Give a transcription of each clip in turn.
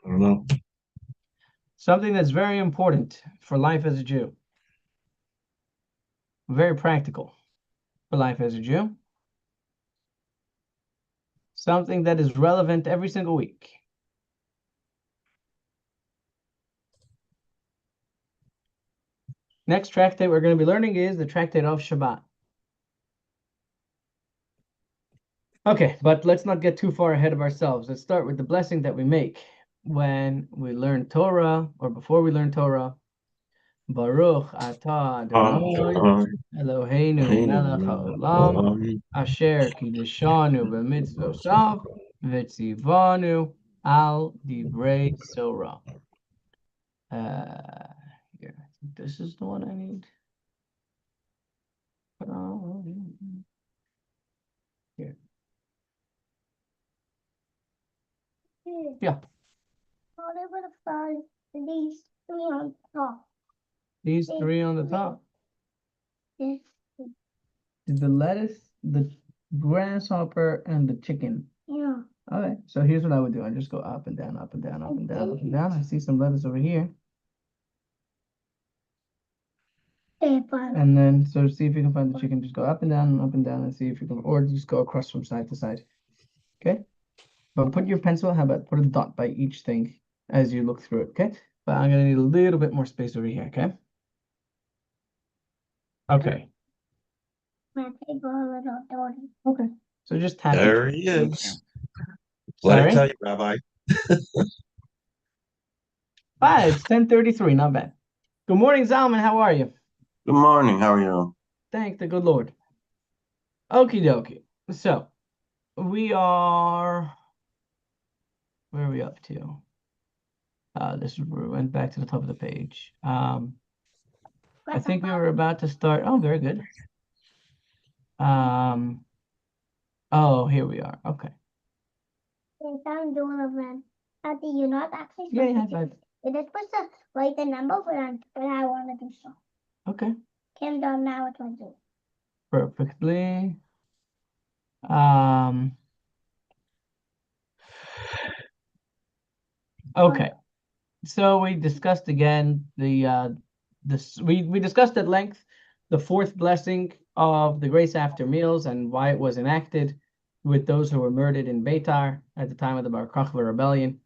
I don't know. Something that's very important for life as a Jew. Very practical for life as a Jew. Something that is relevant every single week. Next tractate we're going to be learning is the tractate of Shabbat. Okay, but let's not get too far ahead of ourselves. Let's start with the blessing that we make when we learn Torah or before we learn Torah. Baruch atah Adonai Eloheinu melech haolam asher kiddushanu b'mitzvosav v'tzivanu al divrei Torah. Here, I think this is the one I need. Here. Yeah. These three on top. These three on the top. This. The lettuce, the grasshopper, and the chicken. Yeah. Okay, so here's what I would do. I just go up and down, up and down, up and down, up and down. I see some lettuce over here. And then, so see if you can find the chicken. Just go up and down, and see if you can, or just go across from side to side. Okay? But put your pencil, how about put a dot by each thing as you look through it, okay? But I'm gonna need a little bit more space over here, okay? Okay. Okay. So just tap it. There he is. What Sorry? did I tell you, Rabbi? It's 10:33, not bad. Good morning, Zalman. How are you? Good morning. How are you? Thank the good Lord. Okie dokie. So we are, where are we up to? We went back to the top of the page. I think we were about to start. Oh, very good. Oh, here we are. Okay. I'm doing a man. Ati, you're not actually Yeah, supposed yeah, to. You're supposed to write the number when I want to do so. Okay. Kim done now what I do. Perfectly. Okay. So we discussed again we discussed at length the fourth blessing of the grace after meals and why it was enacted with those who were murdered in Beitar at the time of the Bar Kokhba rebellion.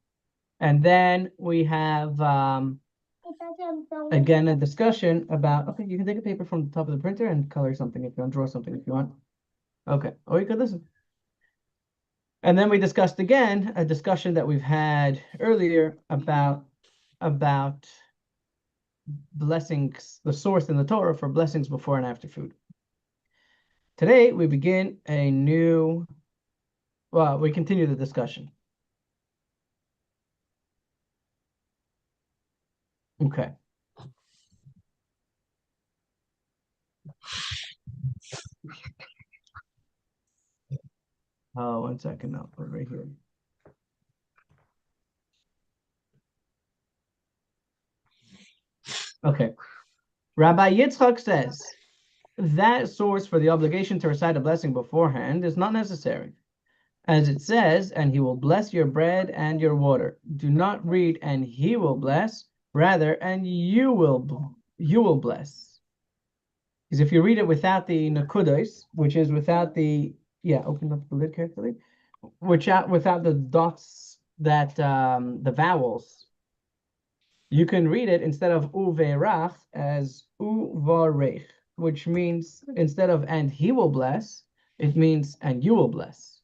And then we have again a discussion about, okay, you can take a paper from the top of the printer and color something if you want, draw something if you want. Okay, or you could listen. And then we discussed again a discussion that we've had earlier about blessings, the source in the Torah for blessings before and after food. Today we begin we continue the discussion. Okay. Oh, 1 second now, right here. Okay. Rabbi Yitzchak says that source for the obligation to recite a blessing beforehand is not necessary. As it says, and he will bless your bread and your water. Do not read, and he will bless, rather, and you will bless. Because if you read it without the nakudos, which is without the, open up the lid carefully, without the dots that, the vowels, you can read it instead of uverach as uvarech, which means instead of and he will bless, it means and you will bless.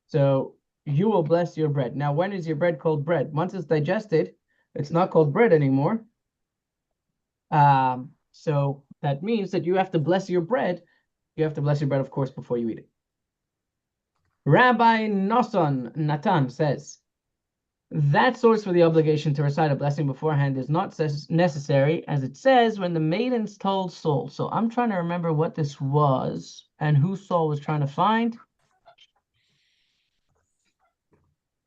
So you will bless your bread. Now, when is your bread called bread? Once it's digested, it's not called bread anymore. So that means that you have to bless your bread. You have to bless your bread, of course, before you eat it. Rabbi Natan says, that source for the obligation to recite a blessing beforehand is not necessary, as it says when the maidens told Saul. So I'm trying to remember what this was and who Saul was trying to find.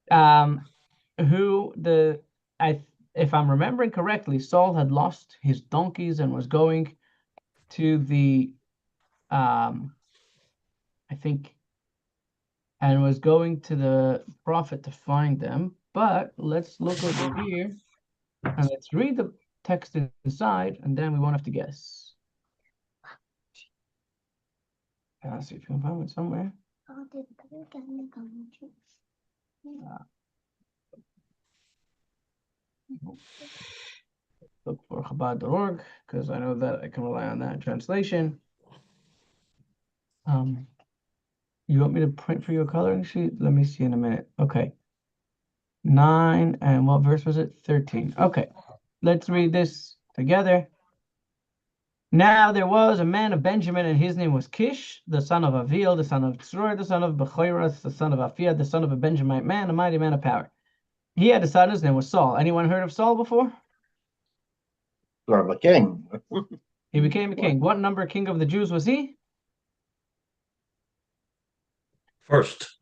If I'm remembering correctly, Saul had lost his donkeys and was going to the I think and was going to the prophet to find them. But let's look over here and let's read the text inside, and then we won't have to guess. Let's see if you can find it somewhere. Look for Chabad.org, because I know that I can rely on that translation. You want me to print for your coloring sheet? Let me see in a minute. Okay. 9, and what verse was it? 13. Okay. Let's read this together. Now there was a man of Benjamin, and his name was Kish, the son of Avil, the son of Tzror, the son of Bechoras, the son of Aphia, the son of a Benjamite man, a mighty man of power. He had a son, his name was Saul. Anyone heard of Saul before? You're a king. He became a king. What number king of the Jews was he? First.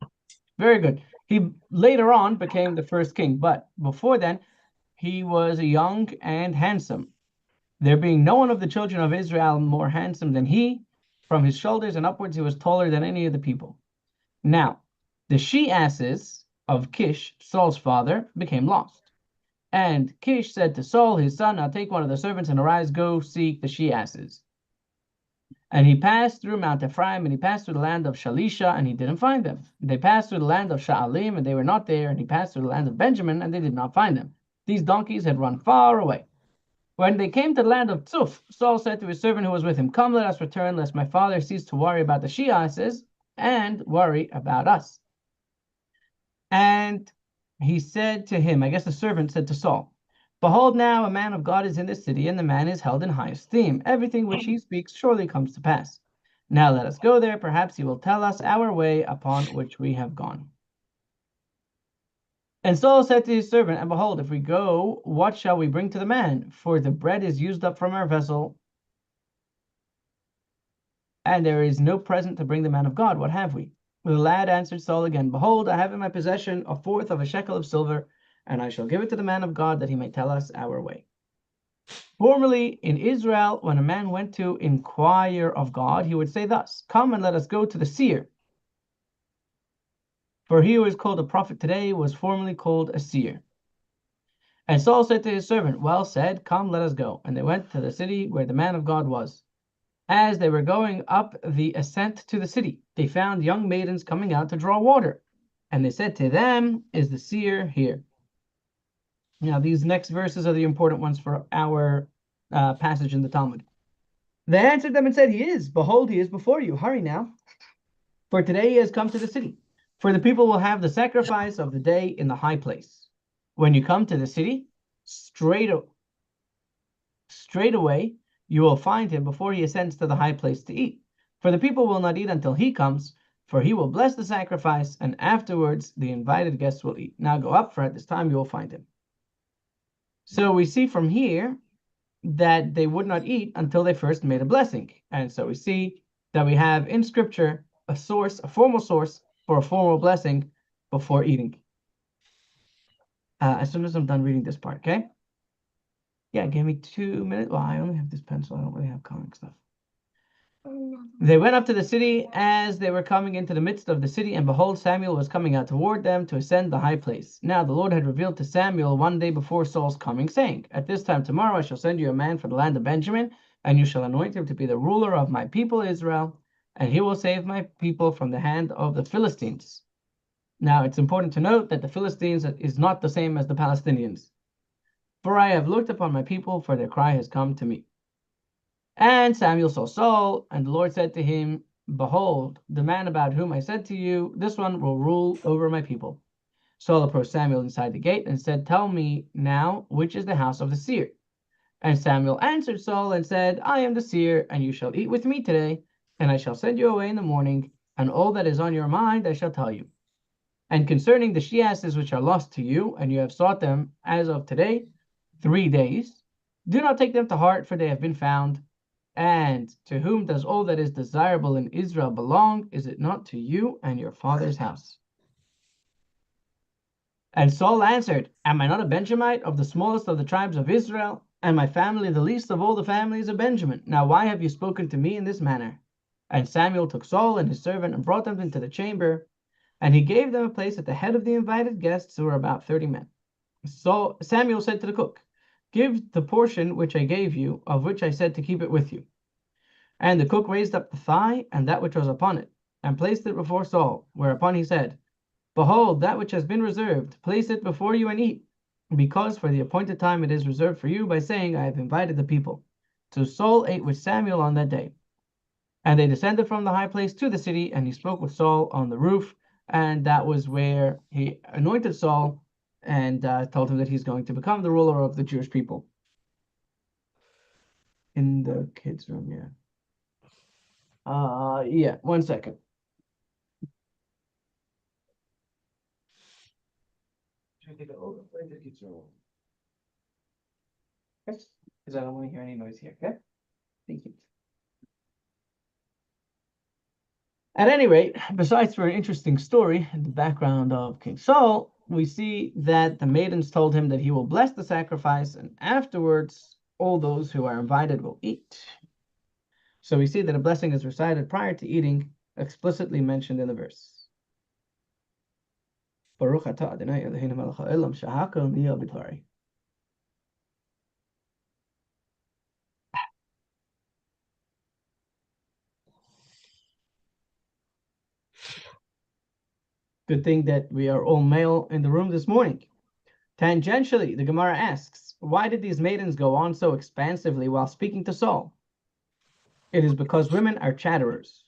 Very good. He later on became the first king, but before then, he was young and handsome. There being no one of the children of Israel more handsome than he, from his shoulders and upwards he was taller than any of the people. Now, the she-asses of Kish, Saul's father, became lost. And Kish said to Saul, his son, now take one of the servants and arise, go seek the she-asses. And he passed through Mount Ephraim, and he passed through the land of Shalisha, and he didn't find them. They passed through the land of Sha'alim, and they were not there, and he passed through the land of Benjamin, and they did not find them. These donkeys had run far away. When they came to the land of Tzuf, Saul said to his servant who was with him, come, let us return, lest my father cease to worry about the she-asses and worry about us. And he said to him, I guess the servant said to Saul, behold, now a man of God is in this city, and the man is held in high esteem. Everything which he speaks surely comes to pass. Now let us go there. Perhaps he will tell us our way upon which we have gone. And Saul said to his servant, and behold, if we go, what shall we bring to the man? For the bread is used up from our vessel, and there is no present to bring the man of God. What have we? The lad answered Saul again, behold, I have in my possession a fourth of a shekel of silver, and I shall give it to the man of God, that he may tell us our way. Formerly in Israel, when a man went to inquire of God, he would say thus, come and let us go to the seer. For he who is called a prophet today was formerly called a seer. And Saul said to his servant, well said, come, let us go. And they went to the city where the man of God was. As they were going up the ascent to the city, they found young maidens coming out to draw water. And they said to them, is the seer here? Now, these next verses are the important ones for our passage in the Talmud. They answered them and said, he is. Behold, he is before you. Hurry now. For today he has come to the city. For the people will have the sacrifice of the day in the high place. When you come to the city, straight away you will find him before he ascends to the high place to eat. For the people will not eat until he comes, for he will bless the sacrifice, and afterwards the invited guests will eat. Now go up, for at this time you will find him. So we see from here that they would not eat until they first made a blessing. And so we see that we have in Scripture a source, a formal source for a formal blessing before eating. As soon as I'm done reading this part, okay? Yeah, give me 2 minutes. Well, I only have this pencil. I don't really have comic stuff. They went up to the city as they were coming into the midst of the city, and behold, Samuel was coming out toward them to ascend the high place. Now the Lord had revealed to Samuel one day before Saul's coming, saying, at this time tomorrow I shall send you a man from the land of Benjamin, and you shall anoint him to be the ruler of my people Israel, and he will save my people from the hand of the Philistines. Now it's important to note that the Philistines is not the same as the Palestinians. For I have looked upon my people, for their cry has come to me. And Samuel saw Saul, and the Lord said to him, behold, the man about whom I said to you, this one will rule over my people. Saul approached Samuel inside the gate and said, tell me now, which is the house of the seer? And Samuel answered Saul and said, I am the seer, and you shall eat with me today, and I shall send you away in the morning, and all that is on your mind I shall tell you. And concerning the she-asses which are lost to you, and you have sought them as of today, 3 days, do not take them to heart, for they have been found. And to whom does all that is desirable in Israel belong? Is it not to you and your father's house? And Saul answered, am I not a Benjamite of the smallest of the tribes of Israel, and my family the least of all the families of Benjamin? Now why have you spoken to me in this manner? And Samuel took Saul and his servant and brought them into the chamber. And he gave them a place at the head of the invited guests, who were about 30 men. So Samuel said to the cook, "Give the portion which I gave you, of which I said to keep it with you." And the cook raised up the thigh and that which was upon it, and placed it before Saul, whereupon he said, "Behold, that which has been reserved, place it before you and eat, because for the appointed time it is reserved for you, by saying, I have invited the people." So Saul ate with Samuel on that day. And they descended from the high place to the city, and he spoke with Saul on the roof, and that was where he anointed Saul and told him that he's going to become the ruler of the Jewish people. In the kids' room, yeah. Yeah, 1 second. Where's the kids' room? Okay, because I don't want to hear any noise here, okay? Thank you. At any rate, besides for an interesting story in the background of King Saul, we see that the maidens told him that he will bless the sacrifice, and afterwards all those who are invited will eat. So we see that a blessing is recited prior to eating, explicitly mentioned in the verse. Baruch atah Adonai Eloheinu melech haolam shehakol niyeh b'dvarai. Good thing that we are all male in the room this morning. Tangentially, the Gemara asks, why did these maidens go on so expansively while speaking to Saul? It is because women are chatterers.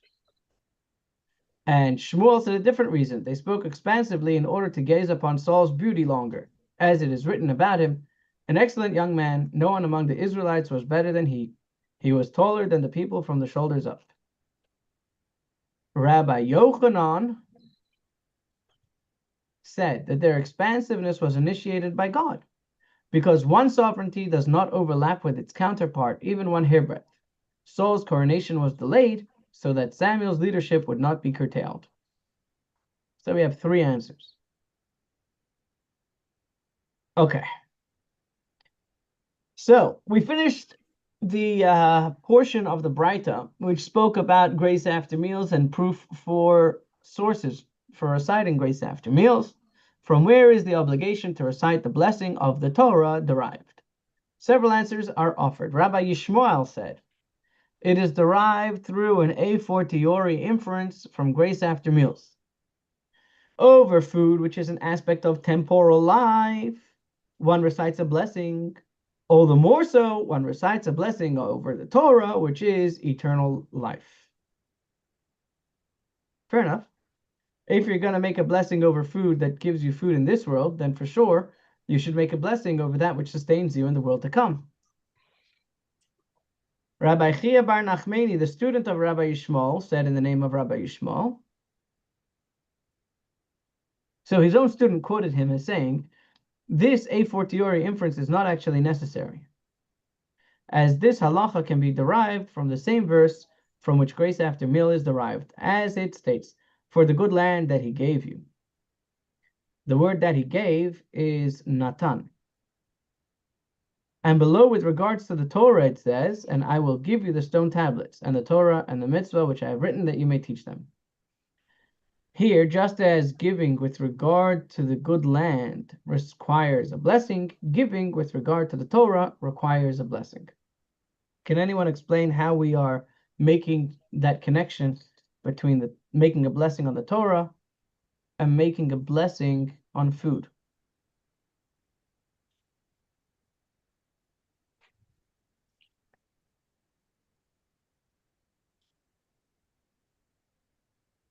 And Shmuel said a different reason. They spoke expansively in order to gaze upon Saul's beauty longer. As it is written about him, an excellent young man, no one among the Israelites was better than he. He was taller than the people from the shoulders up. Rabbi Yochanan said that their expansiveness was initiated by God, because one sovereignty does not overlap with its counterpart, even one hairbreadth. Saul's coronation was delayed so that Samuel's leadership would not be curtailed. So we have 3 answers. Okay. So we finished the portion of the Braita, which spoke about grace after meals and proof for sources for reciting grace after meals. From where is the obligation to recite the blessing of the Torah derived? Several answers are offered. Rabbi Yishmael said, it is derived through an a fortiori inference from grace after meals. Over food, which is an aspect of temporal life, one recites a blessing. All the more so, one recites a blessing over the Torah, which is eternal life. Fair enough. If you're going to make a blessing over food that gives you food in this world, then for sure, you should make a blessing over that which sustains you in the world to come. Rabbi Chia bar Nachmani, the student of Rabbi Yishmael, said in the name of Rabbi Yishmael. So his own student quoted him as saying, this a fortiori inference is not actually necessary, as this halacha can be derived from the same verse from which grace after meal is derived, as it states, for the good land that he gave you. The word that he gave is natan. And below, with regards to the Torah, it says, and I will give you the stone tablets, and the Torah and the mitzvah which I have written, that you may teach them. Here, just as giving with regard to the good land requires a blessing, giving with regard to the Torah requires a blessing. Can anyone explain how we are making that connection between the making a blessing on the Torah and making a blessing on food?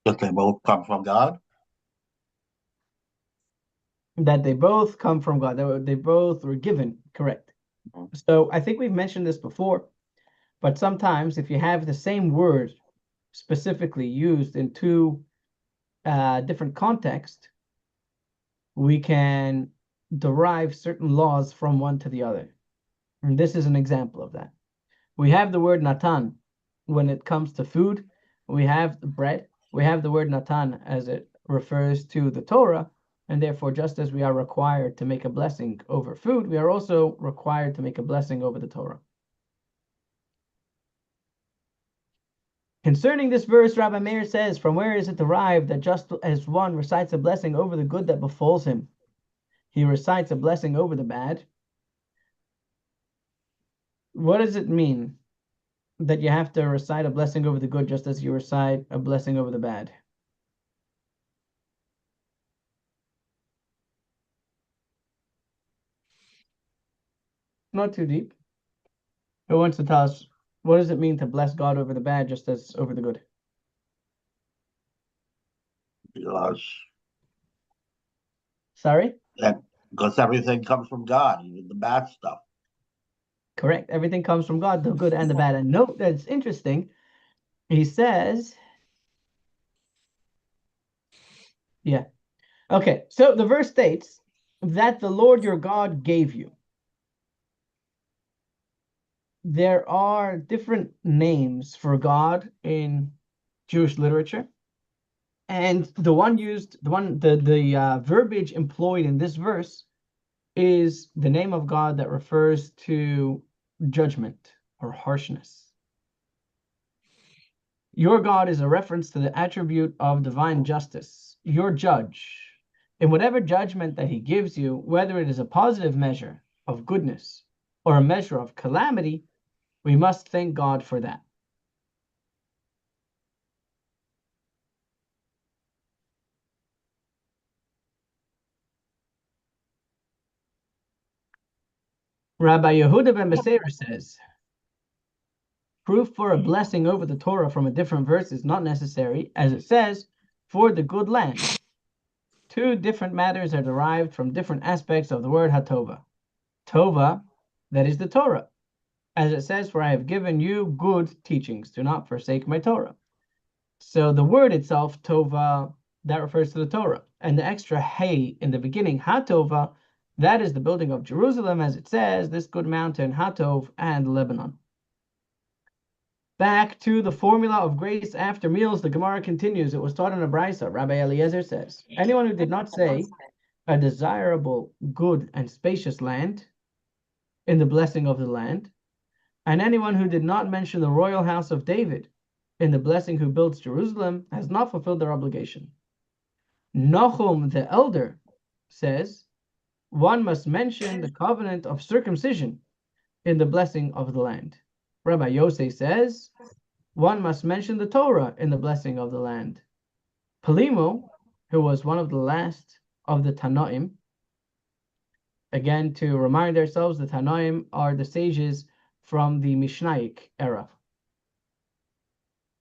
That they both come from God. That they both come from God. They both were given, correct. So I think we've mentioned this before, but sometimes if you have the same word specifically used in 2 different contexts, we can derive certain laws from one to the other. And this is an example of that. We have the word natan when it comes to food. We have the bread. We have the word natan as it refers to the Torah. And therefore, just as we are required to make a blessing over food, we are also required to make a blessing over the Torah. Concerning this verse, Rabbi Meir says, from where is it derived that just as one recites a blessing over the good that befalls him, he recites a blessing over the bad? What does it mean that you have to recite a blessing over the good just as you recite a blessing over the bad? Not too deep. Who wants to tell us what does it mean to bless God over the bad just as over the good? Because Sorry? because everything comes from God, even the bad stuff. Correct. Everything comes from God, the good and the bad. And note that it's interesting. He says, yeah. Okay, so the verse states that the Lord your God gave you. There are different names for God in Jewish literature. And the verbiage employed in this verse is the name of God that refers to judgment or harshness. Your God is a reference to the attribute of divine justice, your judge. In whatever judgment that he gives you, whether it is a positive measure of goodness or a measure of calamity, we must thank God for that. Rabbi Yehuda ben Beseira says, proof for a blessing over the Torah from a different verse is not necessary, as it says, for the good land. Two different matters are derived from different aspects of the word hatova. Tova, that is the Torah, as it says, for I have given you good teachings. Do not forsake my Torah. So the word itself, Tova, that refers to the Torah. And the extra hey in the beginning, Hatova, that is the building of Jerusalem, as it says, this good mountain, Hatov, and Lebanon. Back to the formula of grace after meals, the Gemara continues. It was taught in a brisa. Rabbi Eliezer says, anyone who did not say a desirable, good, and spacious land in the blessing of the land, and anyone who did not mention the royal house of David in the blessing who builds Jerusalem has not fulfilled their obligation. Nahum the elder says, one must mention the covenant of circumcision in the blessing of the land. Rabbi Yosef says, one must mention the Torah in the blessing of the land. Pelimo, who was one of the last of the Tanoim, again, to remind ourselves, the Tanoim are the sages from the Mishnaic era,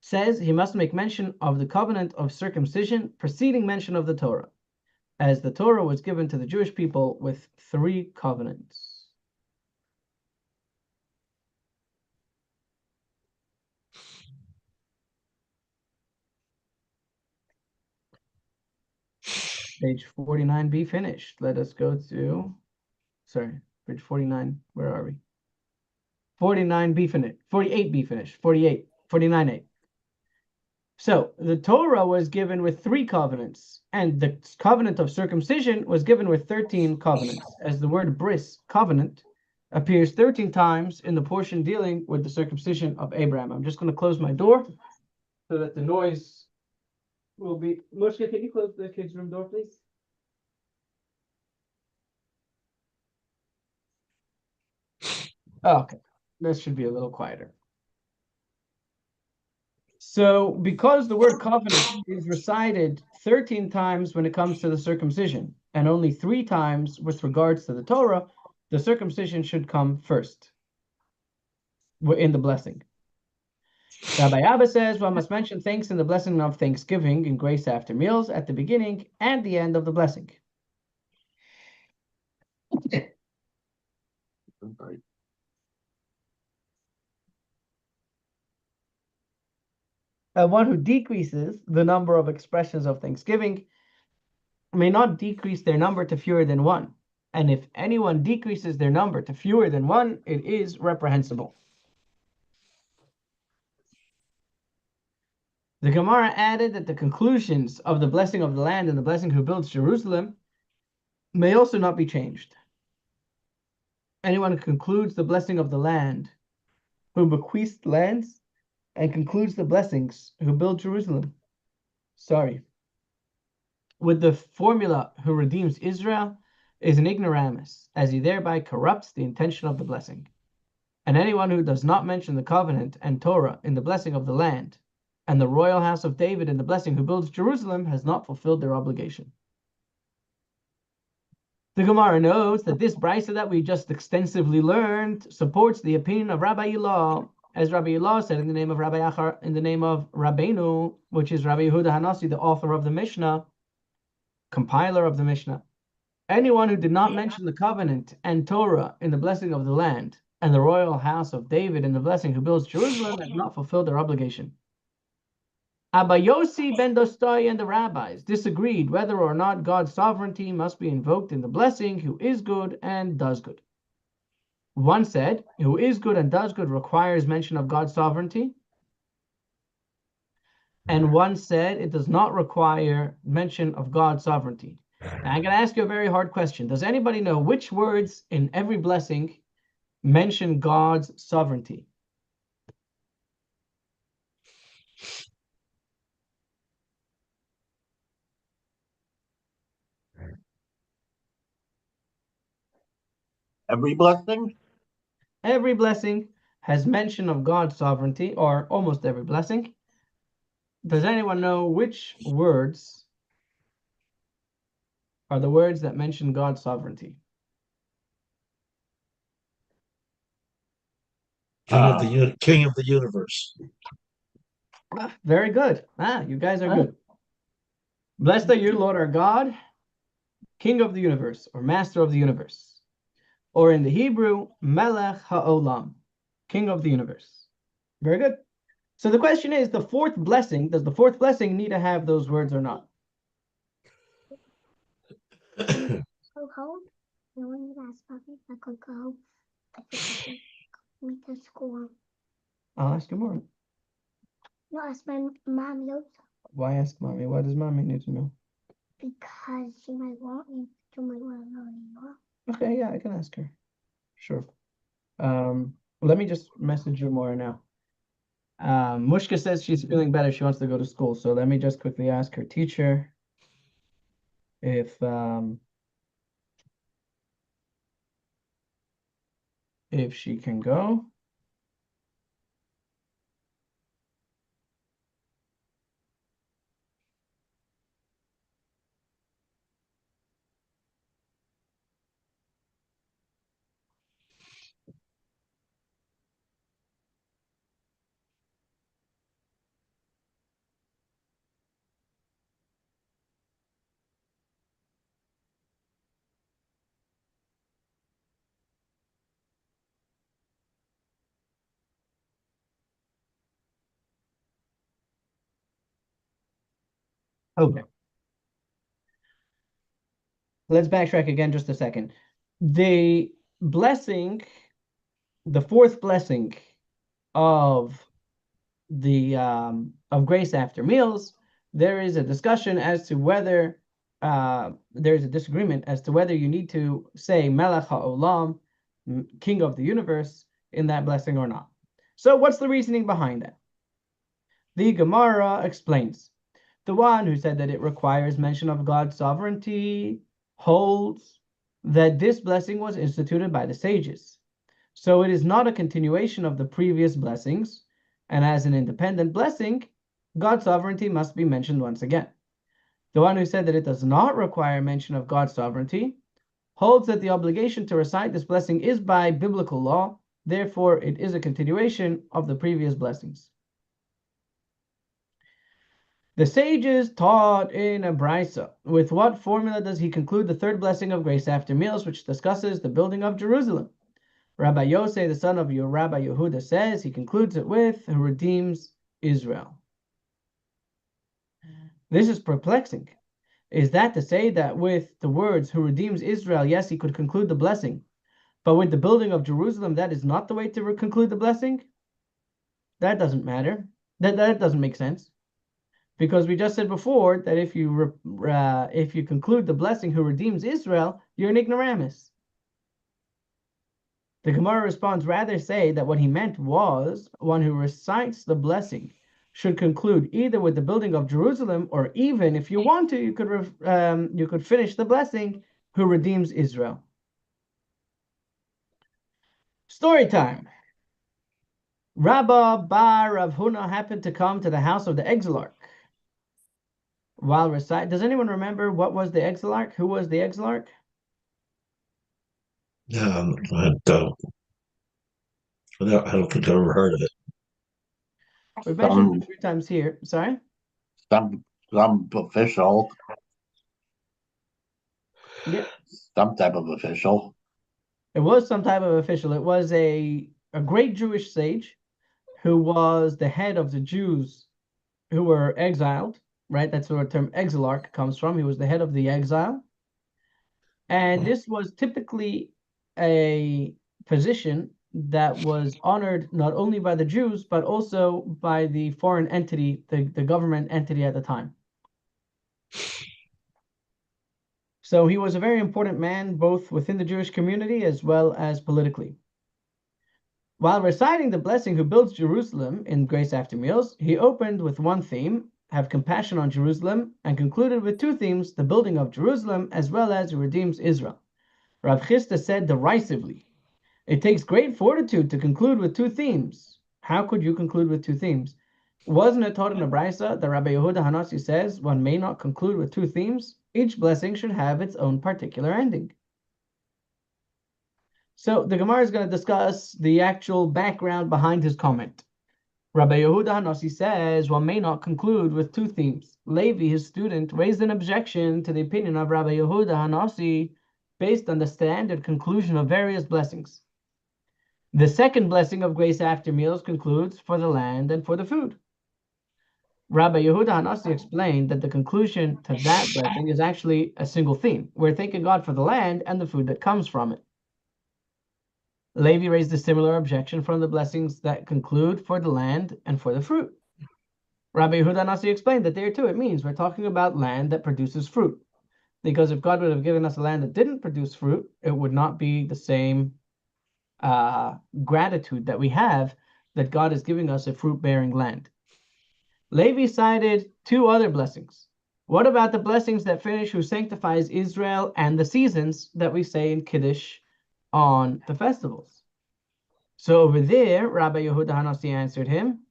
says he must make mention of the covenant of circumcision preceding mention of the Torah, as the Torah was given to the Jewish people with 3 covenants. Page 49b finished. Let us go to, sorry, page 49. Where are we? 49b finished. 48b finished. 48, 49a. So the Torah was given with 3 covenants, and the covenant of circumcision was given with 13 covenants, as the word bris, covenant, appears 13 times in the portion dealing with the circumcision of Abraham. I'm just going to close my door so that the noise will be... Moshe, can you close the kids' room door, please? Oh, okay, this should be a little quieter. So because the word covenant is recited 13 times when it comes to the circumcision, and only 3 times with regards to the Torah, the circumcision should come first in the blessing. Rabbi Abba says one must mention thanks in the blessing of thanksgiving and grace after meals at the beginning and the end of the blessing. Right. One who decreases the number of expressions of thanksgiving may not decrease their number to fewer than 1. And if anyone decreases their number to fewer than 1, it is reprehensible. The Gemara added that the conclusions of the blessing of the land and the blessing who builds Jerusalem may also not be changed. Anyone who concludes the blessing of the land, who bequeaths lands and concludes the blessings who build Jerusalem. Sorry. With the formula who redeems Israel is an ignoramus, as he thereby corrupts the intention of the blessing. And anyone who does not mention the covenant and Torah in the blessing of the land, and the royal house of David in the blessing who builds Jerusalem, has not fulfilled their obligation. The Gemara notes that this brisa that we just extensively learned supports the opinion of Rabbi Ilah, as Rabbi Ilah said in the name of Rabbi Achar, in the name of Rabbeinu, which is Rabbi Yehuda Hanasi, the author of the Mishnah, compiler of the Mishnah. Anyone who did not mention the covenant and Torah in the blessing of the land, and the royal house of David in the blessing who builds Jerusalem, has not fulfilled their obligation. Abba Yossi ben Dostai and the rabbis disagreed whether or not God's sovereignty must be invoked in the blessing who is good and does good. One said, who is good and does good requires mention of God's sovereignty. And one said it does not require mention of God's sovereignty. Now, I'm going to ask you a very hard question. Does anybody know which words in every blessing mention God's sovereignty? Every blessing? Every blessing has mention of God's sovereignty, or almost every blessing. Does anyone know which words are the words that mention God's sovereignty? King of the universe. Very good. You guys are good. Blessed are you, Lord our God, King of the universe, or Master of the universe. Or in the Hebrew, Melech HaOlam, King of the universe. Very good. So the question is, the fourth blessing, does the fourth blessing need to have those words or not? Go home. No one would ask Bobby if I could go to school. I'll ask you more. No, ask my mom, Yosa. Why ask mommy? Why does mommy need to know? Because she might want me. She might want to know anymore. Okay, yeah, I can ask her. Sure. Let me just message you more now. Mushka says she's feeling better. She wants to go to school. So let me just quickly ask her teacher if she can go. Okay. Let's backtrack again just a second. The blessing, the fourth blessing of the of grace after meals, there is a discussion as to whether there's a disagreement as to whether you need to say Melech HaOlam, King of the universe, in that blessing or not. So what's the reasoning behind that? The Gemara explains. The one who said that it requires mention of God's sovereignty holds that this blessing was instituted by the sages. So it is not a continuation of the previous blessings, and as an independent blessing, God's sovereignty must be mentioned once again. The one who said that it does not require mention of God's sovereignty holds that the obligation to recite this blessing is by biblical law, therefore it is a continuation of the previous blessings. The sages taught in a brisa. With what formula does he conclude the third blessing of grace after meals, which discusses the building of Jerusalem? Rabbi Yosei, the son of Rabbi Yehuda, says he concludes it with, who redeems Israel. This is perplexing. Is that to say that with the words, who redeems Israel, yes, he could conclude the blessing, but with the building of Jerusalem, that is not the way to conclude the blessing? That doesn't matter. That doesn't make sense. Because we just said before that if you conclude the blessing who redeems Israel, you're an ignoramus. The Gemara responds, rather say that what he meant was one who recites the blessing should conclude either with the building of Jerusalem, or even if you want to, you could finish the blessing, who redeems Israel. Story time. Rabbah bar Rav Huna happened to come to the house of the exilarch. While reciting, does anyone remember what was the exilarch? Who was the exilarch? I don't think I've ever heard of it. We've mentioned it a few times here. Sorry? Some official. Yeah. Some type of official. It was some type of official. It was a great Jewish sage who was the head of the Jews who were exiled, right? That's where the term exilarch comes from. He was the head of the exile. And this was typically a position that was honored not only by the Jews, but also by the foreign entity, the government entity at the time. So he was a very important man, both within the Jewish community as well as politically. While reciting the blessing who builds Jerusalem in Grace After Meals, he opened with one theme, have compassion on Jerusalem, and concluded with two themes, the building of Jerusalem as well as who redeems Israel. Rav Chisda said derisively, it takes great fortitude to conclude with two themes. How could you conclude with two themes? Wasn't it taught in the Brisa that Rabbi Yehuda Hanasi says one may not conclude with two themes? Each blessing should have its own particular ending. So the Gemara is going to discuss the actual background behind his comment. Rabbi Yehuda Hanasi says one may not conclude with two themes. Levi, his student, raised an objection to the opinion of Rabbi Yehuda Hanasi based on the standard conclusion of various blessings. The second blessing of Grace After Meals concludes for the land and for the food. Rabbi Yehuda Hanasi explained that the conclusion to that blessing is actually a single theme. We're thanking God for the land and the food that comes from it. Levi raised a similar objection from the blessings that conclude for the land and for the fruit. Rabbi Yehuda Hanasi explained that there too it means we're talking about land that produces fruit. Because if God would have given us a land that didn't produce fruit, it would not be the same gratitude that we have that God is giving us a fruit-bearing land. Levi cited two other blessings. What about the blessings that finish who sanctifies Israel and the seasons that we say in Kiddush on the festivals? So over there, Rabbi Yehuda Hanasi answered him,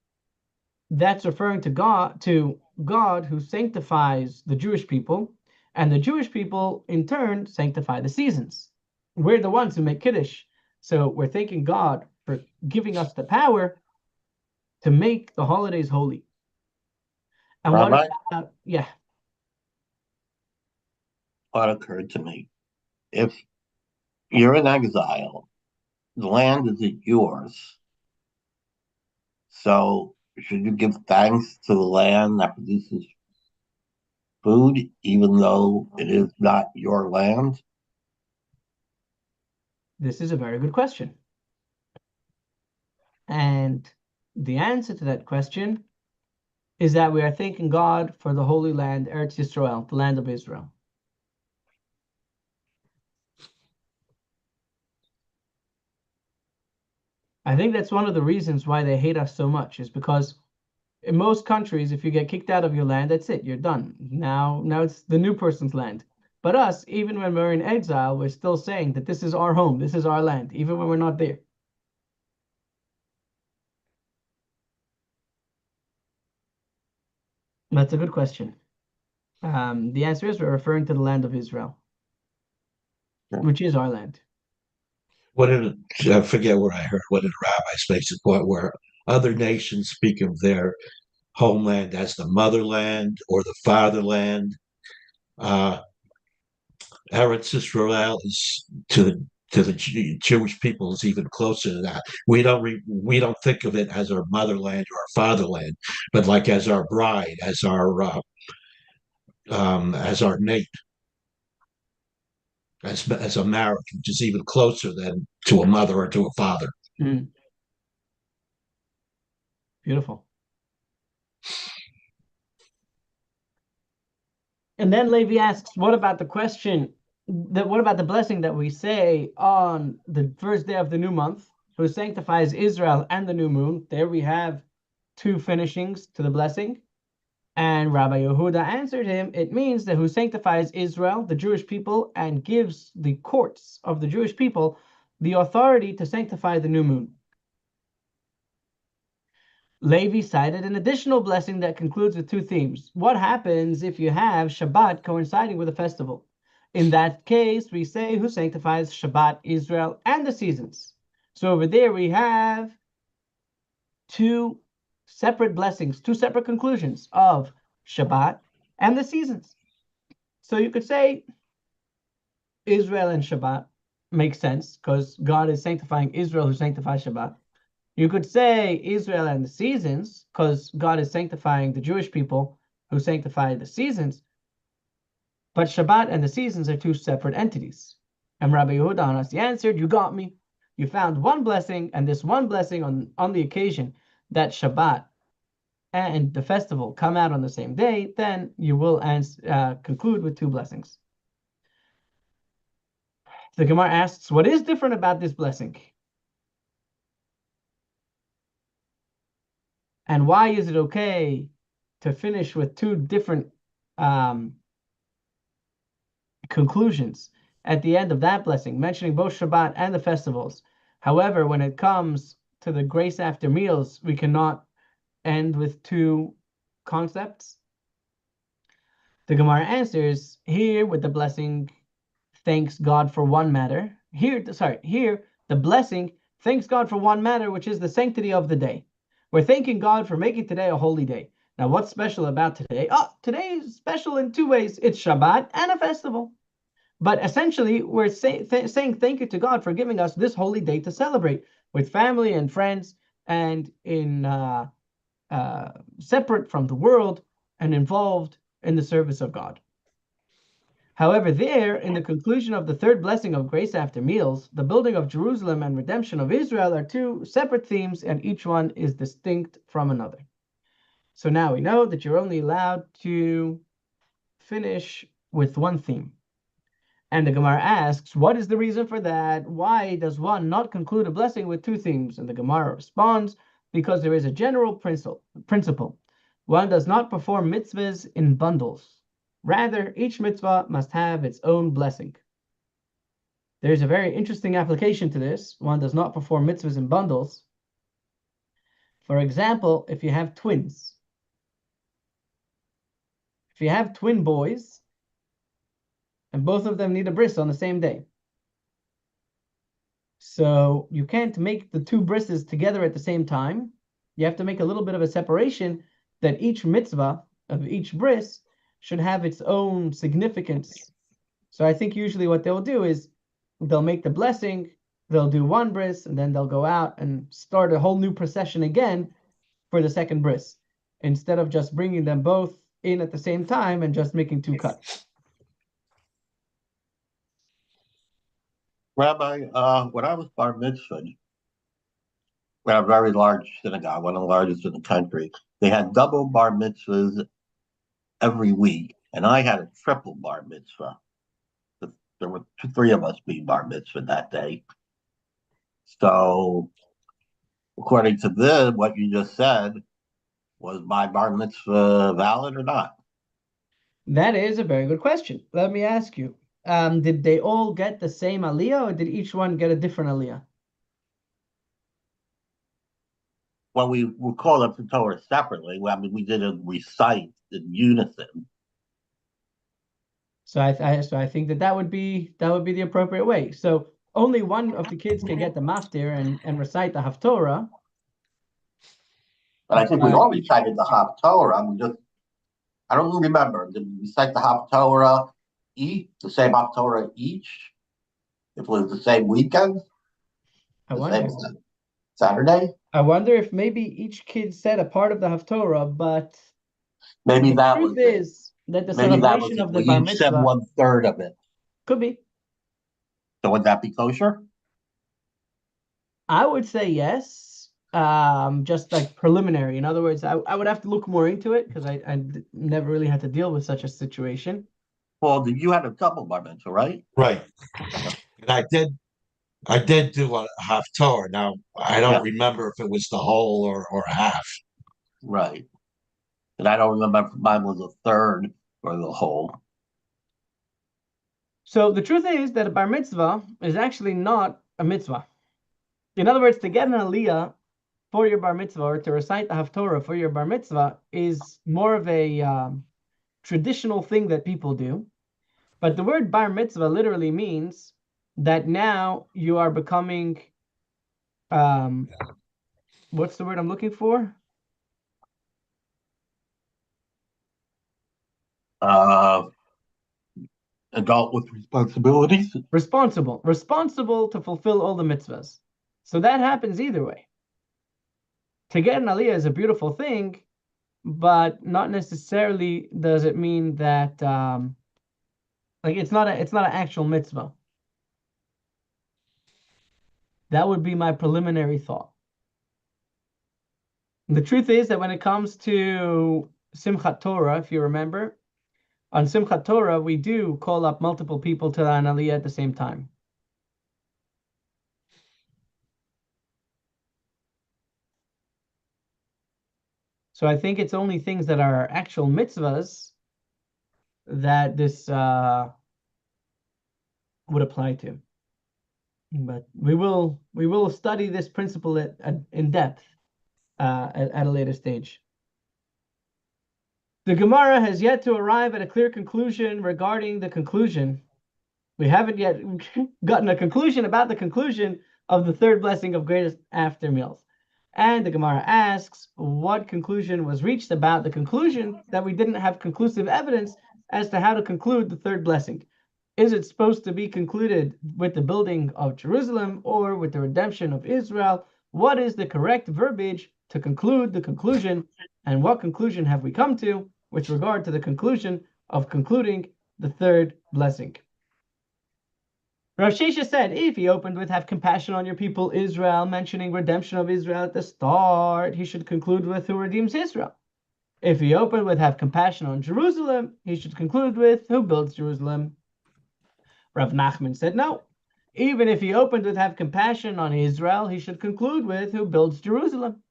that's referring to God who sanctifies the Jewish people, and the Jewish people in turn sanctify the seasons. We're the ones who make Kiddush. So we're thanking God for giving us the power to make the holidays holy. And Rabbi? Yeah. What occurred to me? If you're in exile, the land isn't yours. So should you give thanks to the land that produces food, even though it is not your land? This is a very good question. And the answer to that question is that we are thanking God for the Holy Land, Eretz Yisrael, the land of Israel. I think that's one of the reasons why they hate us so much, is because in most countries, if you get kicked out of your land, that's it, you're done. Now it's the new person's land. But us, even when we're in exile, we're still saying that this is our home, this is our land, even when we're not there. That's a good question. The answer is we're referring to the land of Israel, which is our land. I forget where I heard one of the rabbis makes a point where other nations speak of their homeland as the motherland or the fatherland. Eretz Israel is to the Jewish people is even closer to that. We don't think of it as our motherland or our fatherland, but like as our bride, as our mate, as a marriage, which is even closer than to a mother or to a father. Mm. Beautiful. And then Levi asks, what about the question what about the blessing that we say on the first day of the new month, who sanctifies Israel and the new moon? There we have two finishings to the blessing. And Rabbi Yehuda answered him, it means that who sanctifies Israel, the Jewish people, and gives the courts of the Jewish people the authority to sanctify the new moon. Levi cited an additional blessing that concludes with two themes. What happens if you have Shabbat coinciding with a festival? In that case, we say who sanctifies Shabbat, Israel, and the seasons. So over there we have two separate blessings, two separate conclusions of Shabbat and the seasons. So you could say Israel and Shabbat makes sense because God is sanctifying Israel who sanctifies Shabbat. You could say Israel and the seasons because God is sanctifying the Jewish people who sanctify the seasons. But Shabbat and the seasons are two separate entities. And Rabbi Yehuda Hanasi answered, you got me. You found one blessing, and this one blessing on the occasion that Shabbat and the festival come out on the same day, then you will conclude with two blessings. The Gemara asks, what is different about this blessing? And why is it okay to finish with two different conclusions at the end of that blessing, mentioning both Shabbat and the festivals? However, when it comes to the grace after meals, we cannot end with two concepts. The Gemara answers, here with the blessing, thanks God for one matter. Here, the blessing thanks God for one matter, which is the sanctity of the day. We're thanking God for making today a holy day. Now, what's special about today? Oh, today is special in two ways. It's Shabbat and a festival. But essentially, we're saying thank you to God for giving us this holy day to celebrate with family and friends and in separate from the world and involved in the service of God. However, there, in the conclusion of the third blessing of grace after meals, the building of Jerusalem and redemption of Israel are two separate themes, and each one is distinct from another. So now we know that you're only allowed to finish with one theme. And the Gemara asks, what is the reason for that? Why does one not conclude a blessing with two themes? And the Gemara responds, because there is a general principle. One does not perform mitzvahs in bundles. Rather, each mitzvah must have its own blessing. There's a very interesting application to this. One does not perform mitzvahs in bundles. For example, if you have twins. If you have twin boys, and both of them need a bris on the same day. So you can't make the two brises together at the same time. You have to make a little bit of a separation that each mitzvah of each bris should have its own significance. So I think usually what they'll do is they'll make the blessing, they'll do one bris, and then they'll go out and start a whole new procession again for the second bris, instead of just bringing them both in at the same time and just making two cuts. Rabbi, when I was bar mitzvahed, we had a very large synagogue, one of the largest in the country. They had double bar mitzvahs every week, and I had a triple bar mitzvah. There were three of us being bar mitzvah that day. So, according to this, what you just said, was my bar mitzvah valid or not? That is a very good question. Let me ask you, did they all get the same aliyah, or did each one get a different aliyah? Well, we called up the Torah separately. I mean, we didn't recite in unison. So I think that would be the appropriate way. So only one of the kids can get the maftir and recite the Haftorah. But I think we all recited the Haftorah. I don't remember. Did we recite the Haftorah the same Haftorah each? If it was the same weekend? Same Saturday? I wonder if maybe each kid said a part of the Haftorah, but maybe the that truth was it. is that the Maybe that celebration was of the we bar each said mitzvah 1/3 of it. could be. So would that be kosher? I would say yes. Just like preliminary. In other words, I would have to look more into it because I never really had to deal with such a situation. Paul, you had a double bar mitzvah, right? Right. And I did do a half Torah. Now I don't Yeah, remember if it was the whole or half. right. And I don't remember if mine was a third or the whole. So the truth is that a bar mitzvah is actually not a mitzvah. In other words, to get an aliyah for your bar mitzvah or to recite the Haftorah for your bar mitzvah is more of a traditional thing that people do. But the word bar mitzvah literally means that now you are becoming, what's the word I'm looking for? Uh, Adult with responsibilities. Responsible to fulfill all the mitzvahs. So that happens either way. To get an aliyah is a beautiful thing, but not necessarily does it mean that like it's not an actual mitzvah. That would be my preliminary thought. And the truth is that when it comes to Simchat Torah, if you remember, on Simchat Torah, we do call up multiple people to an aliyah at the same time. So I think it's only things that are actual mitzvahs that this would apply to. But we will study this principle in depth at a later stage. The Gemara has yet to arrive at a clear conclusion regarding the conclusion. We haven't yet gotten a conclusion about the conclusion of the third blessing of greatest after meals. And the Gemara asks, what conclusion was reached about the conclusion that we didn't have conclusive evidence as to how to conclude the third blessing? Is it supposed to be concluded with the building of Jerusalem or with the redemption of Israel? What is the correct verbiage to conclude the conclusion? And what conclusion have we come to with regard to the conclusion of concluding the third blessing? Rav Shesha said, if he opened with have compassion on your people Israel, mentioning redemption of Israel at the start, he should conclude with who redeems Israel. If he opened with have compassion on Jerusalem, he should conclude with who builds Jerusalem. Rav Nachman said no. Even if he opened with have compassion on Israel, he should conclude with who builds Jerusalem.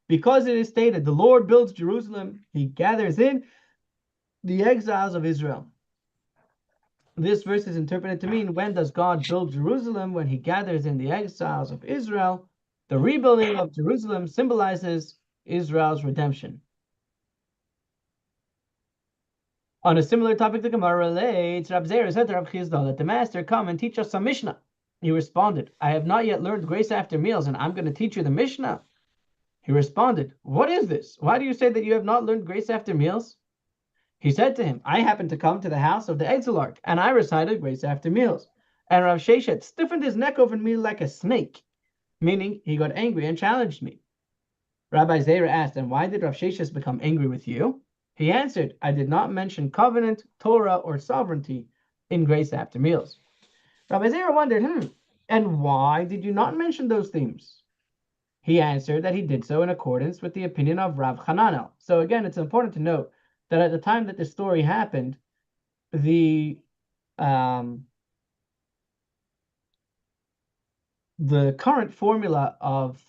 Because it is stated, the Lord builds Jerusalem, he gathers in the exiles of Israel. This verse is interpreted to mean, when does God build Jerusalem? When he gathers in the exiles of Israel. The rebuilding of Jerusalem symbolizes Israel's redemption. On a similar topic, the Gemara relates, Rab Zera said to Rab Chizdal, let the master come and teach us some Mishnah. He responded, I have not yet learned grace after meals, and I'm going to teach you the Mishnah. He responded, what is this? Why do you say that you have not learned grace after meals? He said to him, I happened to come to the house of the Exilarch, and I recited grace after meals. And Rav Sheshet stiffened his neck over me like a snake, meaning he got angry and challenged me. Rabbi Zera asked, and why did Rav Sheshet become angry with you? He answered, I did not mention covenant, Torah, or sovereignty in grace after meals. Rabbi Zera wondered, and why did you not mention those themes? He answered that he did so in accordance with the opinion of Rav Hananel. So again, it's important to note that at the time that this story happened, the current formula of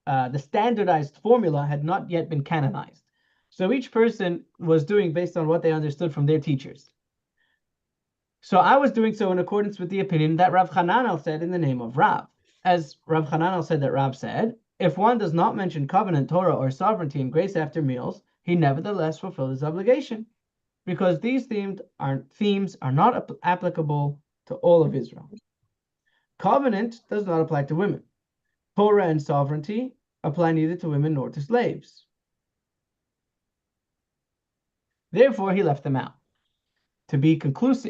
the standardized formula had not yet been canonized. So each person was doing based on what they understood from their teachers. So I was doing so in accordance with the opinion that Rav Hananel said in the name of Rav. As Rav Hananel said that Rav said, if one does not mention covenant, Torah, or sovereignty in grace after meals, he nevertheless fulfilled his obligation, because these themes are not applicable to all of Israel. Covenant does not apply to women. Torah and sovereignty apply neither to women nor to slaves. Therefore, he left them out, to be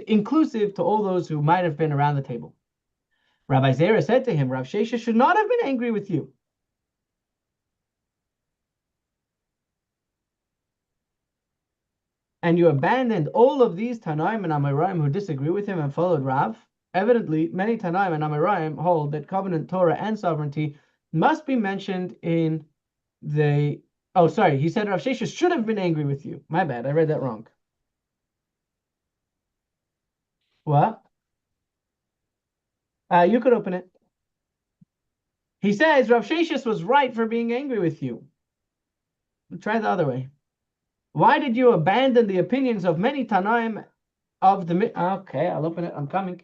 inclusive to all those who might have been around the table. Rabbi Zera said to him, Rav Shesha should not have been angry with you. And you abandoned all of these Tanaim and Amoraim who disagree with him and followed Rav. Evidently, many Tanaim and Amoraim hold that covenant, Torah, and sovereignty must be mentioned in the... Oh, sorry, he said Rav Shesha should have been angry with you. My bad, I read that wrong. What? You could open it. He says Rav Sheshes was right for being angry with you. Try the other way. Why did you abandon the opinions of many Tanaim of the... Okay, I'll open it. I'm coming.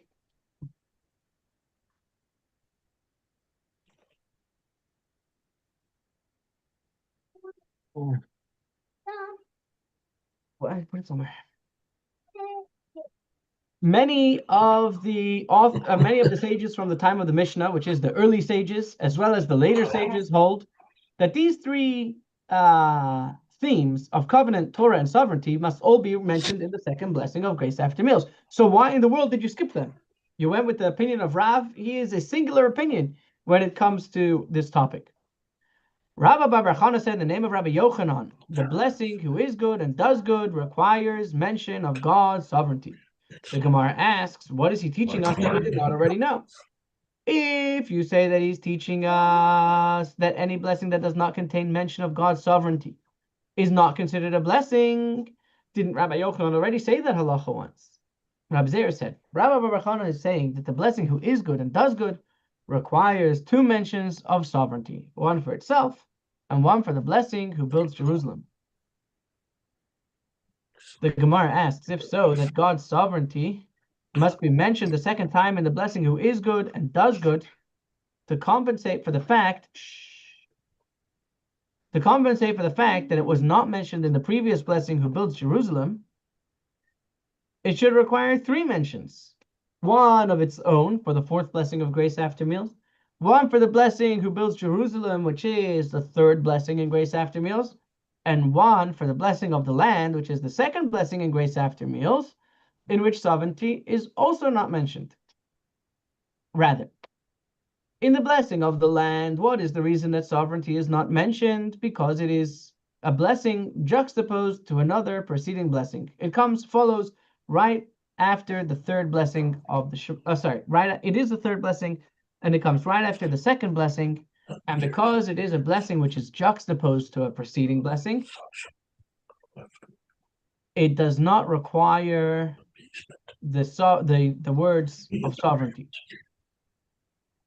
Oh. What? I put it somewhere. Many of the sages from the time of the Mishnah, which is the early sages, as well as the later sages, hold that these three themes of covenant, Torah, and sovereignty must all be mentioned in the second blessing of grace after meals. So why in the world did you skip them? You went with the opinion of Rav. He is a singular opinion when it comes to this topic. Rabbi Bar Chana said in the name of Rabbi Yochanan, the blessing who is good and does good requires mention of God's sovereignty. The Gemara asks, what is he teaching us that we did not already know? If you say that he's teaching us that any blessing that does not contain mention of God's sovereignty is not considered a blessing, didn't Rabbi Yochanan already say that halacha once? Rabbi Zeir said, Rabbi Bar Chana is saying that the blessing who is good and does good requires two mentions of sovereignty, one for itself and one for the blessing who builds Jerusalem. The Gemara asks, if so, that God's sovereignty must be mentioned the second time in the blessing who is good and does good to compensate for the fact that it was not mentioned in the previous blessing who builds Jerusalem. It should require three mentions. One of its own for the fourth blessing of grace after meals, one for the blessing who builds Jerusalem, which is the third blessing in grace after meals, and one for the blessing of the land, which is the second blessing in grace after meals, in which sovereignty is also not mentioned. Rather, in the blessing of the land, what is the reason that sovereignty is not mentioned? Because it is a blessing juxtaposed to another preceding blessing. It follows right after the third blessing of the it is the third blessing, and it comes right after the second blessing. And because it is a blessing which is juxtaposed to a preceding blessing, it does not require the words of sovereignty.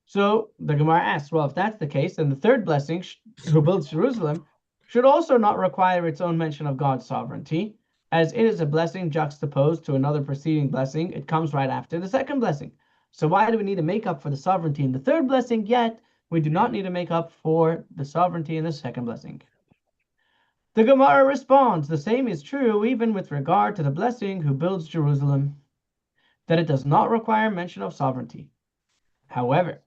So the Gemara asks, well, if that's the case, then the third blessing, who builds Jerusalem, should also not require its own mention of God's sovereignty, as it is a blessing juxtaposed to another preceding blessing. It comes right after the second blessing. So why do we need to make up for the sovereignty in the third blessing, yet we do not need to make up for the sovereignty in the second blessing? The Gemara responds, the same is true even with regard to the blessing who builds Jerusalem, that it does not require mention of sovereignty. However,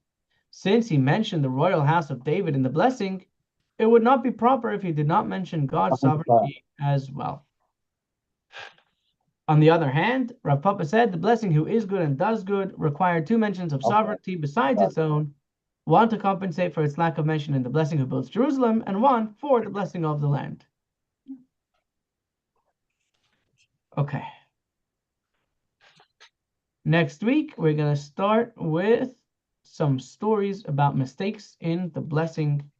since he mentioned the royal house of David in the blessing, it would not be proper if he did not mention God's sovereignty as well. On the other hand, Rav Papa said the blessing who is good and does good required two mentions of sovereignty besides its own, one to compensate for its lack of mention in the blessing who builds Jerusalem, and one for the blessing of the land. Okay. Next week, we're going to start with some stories about mistakes in the blessing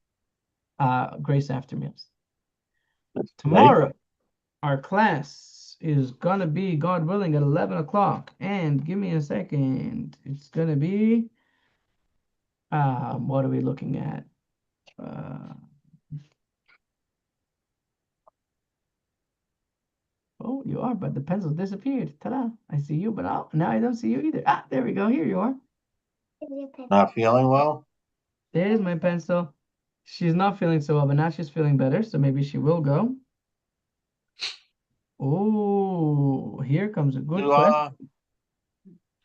grace after meals. Tomorrow, our class is going to be, God willing, at 11 o'clock. And give me a second. It's going to be, what are we looking at? Oh, you are, but the pencil disappeared. Ta-da! I see you, but now I don't see you either. Ah, there we go. Here you are. Not feeling well? There's my pencil. She's not feeling so well, but now she's feeling better, so maybe she will go. Oh, here comes a good question.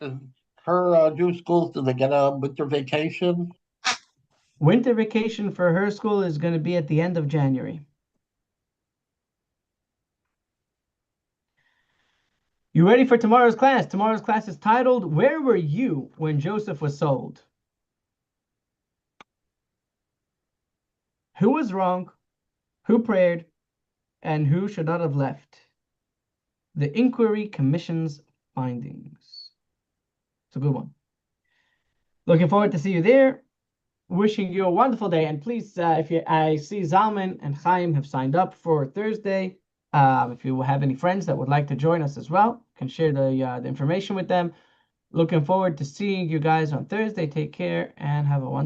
Does her Jewish schools, do they get a winter vacation? Winter vacation for her school is going to be at the end of January. You ready for tomorrow's class? Tomorrow's class is titled, Where Were You When Joseph Was Sold? Who was wrong? Who prayed? And who should not have left? The Inquiry Commission's findings. It's a good one. Looking forward to see you there. Wishing you a wonderful day. And please, I see Zalman and Chaim have signed up for Thursday. If you have any friends that would like to join us as well, can share the information with them. Looking forward to seeing you guys on Thursday. Take care and have a wonderful